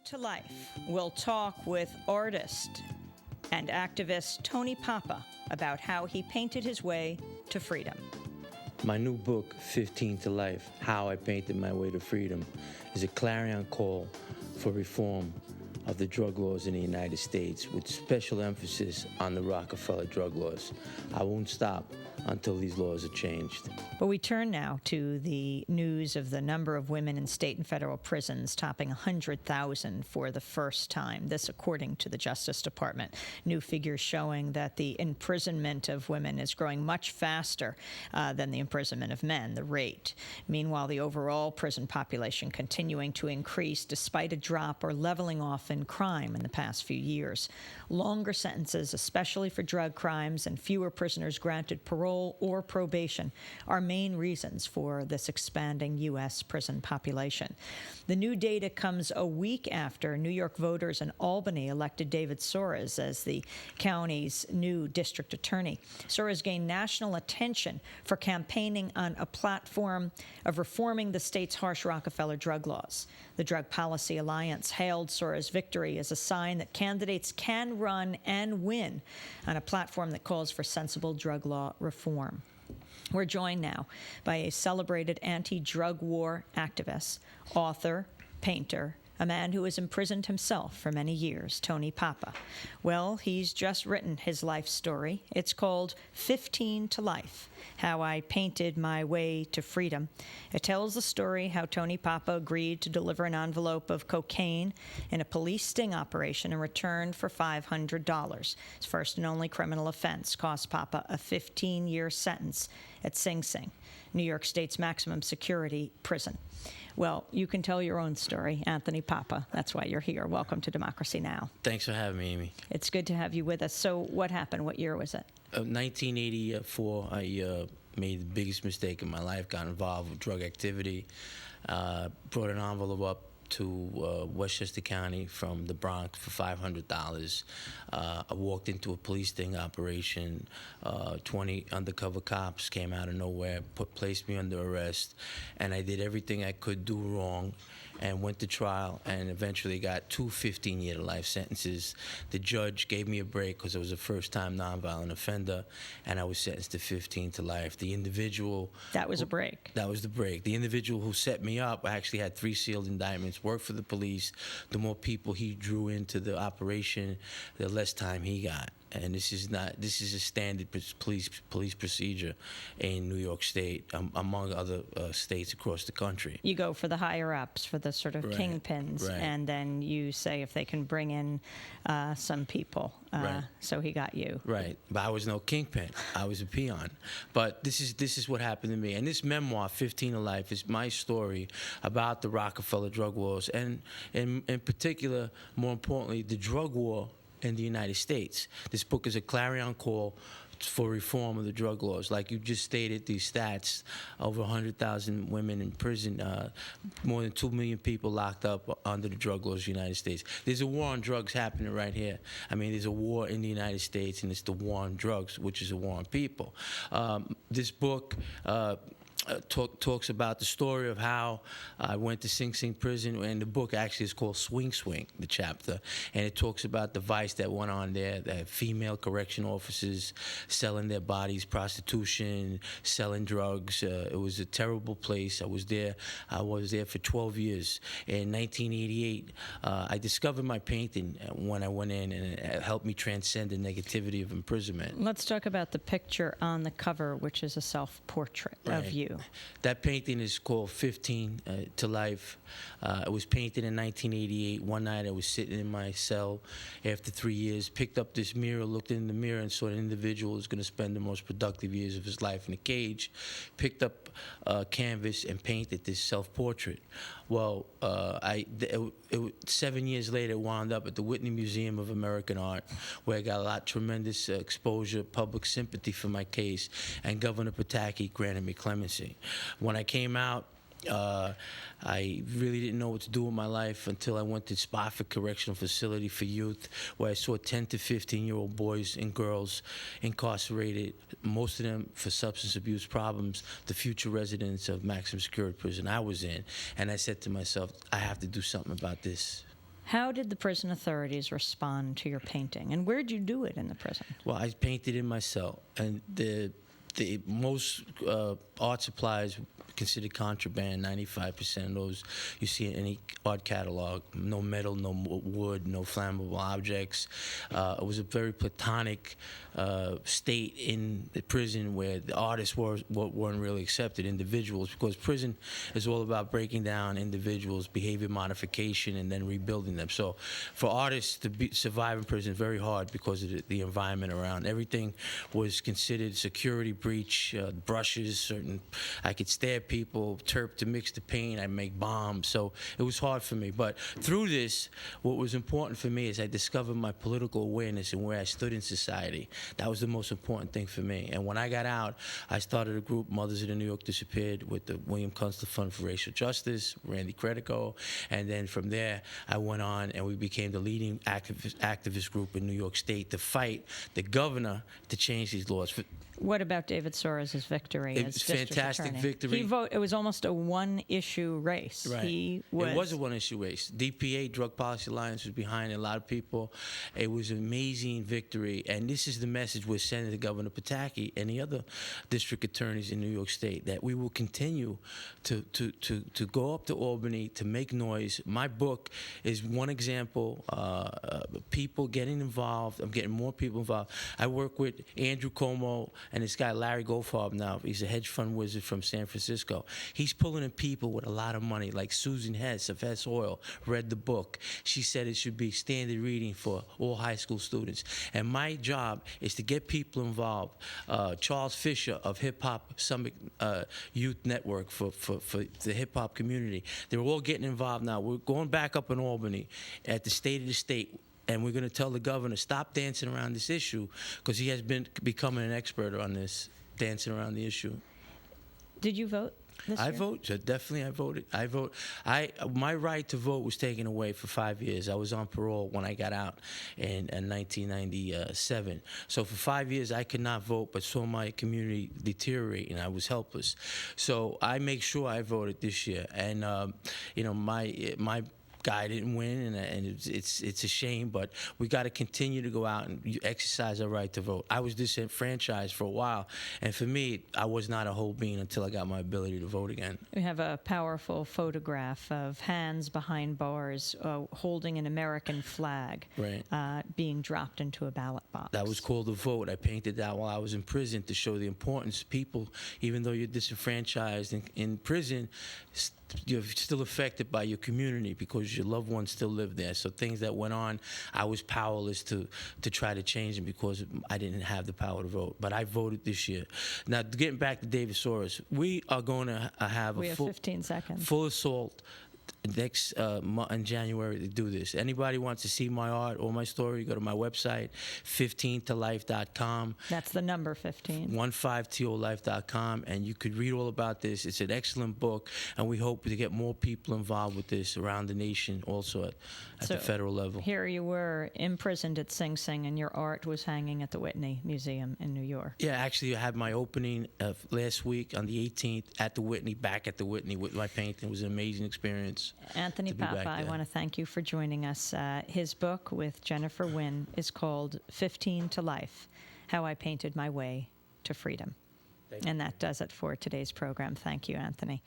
to Life, we'll talk with artist and activist Tony Papa about how he painted his way to freedom. My new book, 15 to Life, How I Painted My Way to Freedom, is a clarion call for reform of the drug laws in the United States, with special emphasis on the Rockefeller drug laws. I won't stop until these laws are changed. But we turn now to the news of the number of women in state and federal prisons topping 100,000 for the first time. This according to the Justice Department. New figures showing that the imprisonment of women is growing much faster than the imprisonment of men, the rate. Meanwhile, the overall prison population continuing to increase despite a drop or leveling off in crime in the past few years. Longer sentences, especially for drug crimes, and fewer prisoners granted parole or probation are main reasons for this expanding U.S. prison population. The new data comes a week after New York voters in Albany elected David Soares as the county's new district attorney. Soares gained national attention for campaigning on a platform of reforming the state's harsh Rockefeller drug laws. The Drug Policy Alliance hailed Soares' victory as a sign that candidates can run and win on a platform that calls for sensible drug law reform. We're joined now by a celebrated anti-drug war activist, author, painter, a man who was imprisoned himself for many years, Tony Papa. Well, he's just written his life story. It's called 15 to Life, How I Painted My Way to Freedom. It tells the story how Tony Papa agreed to deliver an envelope of cocaine in a police sting operation in return for $500. His first and only criminal offense cost Papa a 15-year sentence at Sing Sing, New York State's maximum security prison. Well, you can tell your own story, Anthony Papa. That's why you're here. Welcome to Democracy Now! Thanks for having me, Amy. It's good to have you with us. So what happened? What year was it? 1984, I made the biggest mistake in my life, got involved with drug activity, brought an envelope up to Westchester County from the Bronx for $500. I walked into a police sting operation. 20 undercover cops came out of nowhere, placed me under arrest, and I did everything I could do wrong and went to trial and eventually got two 15-year-to-life sentences. The judge gave me a break because I was a first-time nonviolent offender, and I was sentenced to 15 to life. The individual... That was a break. That was the break. The individual who set me up, I actually had 3 sealed indictments, worked for the police. The more people he drew into the operation, the less time he got. And this is a standard police procedure in New York State, among other states across the country. You go for the higher ups, for the sort of kingpins, and then you say if they can bring in some people. So he got you. Right, but I was no kingpin. I was a peon. But this is what happened to me. And this memoir, 15 to Life, is my story about the Rockefeller drug wars, and in particular, more importantly, the drug war in the United States. This book is a clarion call for reform of the drug laws. Like you just stated, these stats, over 100,000 women in prison, more than 2 million people locked up under the drug laws of the United States. There's a war on drugs happening right here. I mean, there's a war in the United States, and it's the war on drugs, which is a war on people. This book talks about the story of how I went to Sing Sing prison, and the book actually is called Swing Swing, the chapter, and it talks about the vice that went on there, that female correction officers selling their bodies, prostitution, selling drugs. It was a terrible place. I was there for 12 years. In 1988, I discovered my painting when I went in, and it helped me transcend the negativity of imprisonment. Let's talk about the picture on the cover, which is a self-portrait of you. That painting is called 15 to Life. It was painted in 1988. One night I was sitting in my cell after 3 years, picked up this mirror, looked in the mirror, and saw an individual who's going to spend the most productive years of his life in a cage. Picked up canvas and painted this self-portrait. Well, 7 years later, it wound up at the Whitney Museum of American Art, where I got tremendous exposure, public sympathy for my case, and Governor Pataki granted me clemency. When I came out, I really didn't know what to do with my life until I went to Spofford Correctional Facility for Youth, where I saw 10 to 15-year-old boys and girls incarcerated, most of them for substance abuse problems, the future residents of maximum security prison I was in. And I said to myself, I have to do something about this. How did the prison authorities respond to your painting, and where did you do it in the prison? Well, I painted in my cell, and the most art supplies considered contraband. 95% of those you see in any art catalog. No metal, no wood, no flammable objects. It was a very platonic state in the prison where the artists weren't really accepted, individuals, because prison is all about breaking down individuals, behavior modification, and then rebuilding them. So for artists to survive in prison is very hard because of the environment around. Everything was considered security breach, brushes, I could stab people, turp to mix the paint, I make bombs, so it was hard for me. But through this, what was important for me is I discovered my political awareness and where I stood in society. That was the most important thing for me. And when I got out, I started a group, Mothers of the New York Disappeared, with the William Kunstler Fund for Racial Justice, Randy Credico, and then from there, I went on and we became the leading activist group in New York State to fight the governor to change these laws. What about David Soros' victory as district fantastic attorney? victory. It was almost a one-issue race. Right. It was a one-issue race. DPA, Drug Policy Alliance, was behind a lot of people. It was an amazing victory, and this is the message we're sending to Governor Pataki and the other district attorneys in New York State, that we will continue to go up to Albany, to make noise. My book is one example. People getting involved. I'm getting more people involved. I work with Andrew Cuomo and this guy Larry Goldfarb now. He's a hedge fund wizard from San Francisco. He's pulling in people with a lot of money, like Susan Hess of Hess Oil read the book. She said it should be standard reading for all high school students. And my job is to get people involved. Charles Fisher of Hip Hop Summit Youth Network for the hip hop community. They're all getting involved now. We're going back up in Albany at the State of the State, and we're going to tell the governor, stop dancing around this issue, because he has been becoming an expert on this, dancing around the issue. Did you vote this year? I vote. Definitely, I voted. My right to vote was taken away for 5 years. I was on parole when I got out in 1997. So for 5 years, I could not vote, but saw my community deteriorate, and I was helpless. So I make sure I voted this year. And, my guy didn't win, and it's a shame, but we got to continue to go out and exercise our right to vote. I was disenfranchised for a while, and for me, I was not a whole being until I got my ability to vote again. We have a powerful photograph of hands behind bars holding an American flag, right, being dropped into a ballot box. That was called a vote. I painted that while I was in prison to show the importance. People, even though you're disenfranchised in prison, you're still affected by your community because your loved ones still live there. So things that went on, I was powerless to try to change them because I didn't have the power to vote. But I voted this year. Now, getting back to David Soros, we are going to have we have 15 seconds. Full assault next in January to do this. Anybody wants to see my art or my story, go to my website, 15tolife.com. That's the number 15. 15tolife.com, and you could read all about this. It's an excellent book, and we hope to get more people involved with this around the nation, also at the federal level. Here you were imprisoned at Sing Sing, and your art was hanging at the Whitney Museum in New York. Yeah, actually, I had my opening last week on the 18th at the Whitney, back at the Whitney with my painting. It was an amazing experience. Anthony Papa, I want to thank you for joining us. His book with Jennifer Wynn is called 15 to Life, How I Painted My Way to Freedom. And that does it for today's program. Thank you, Anthony.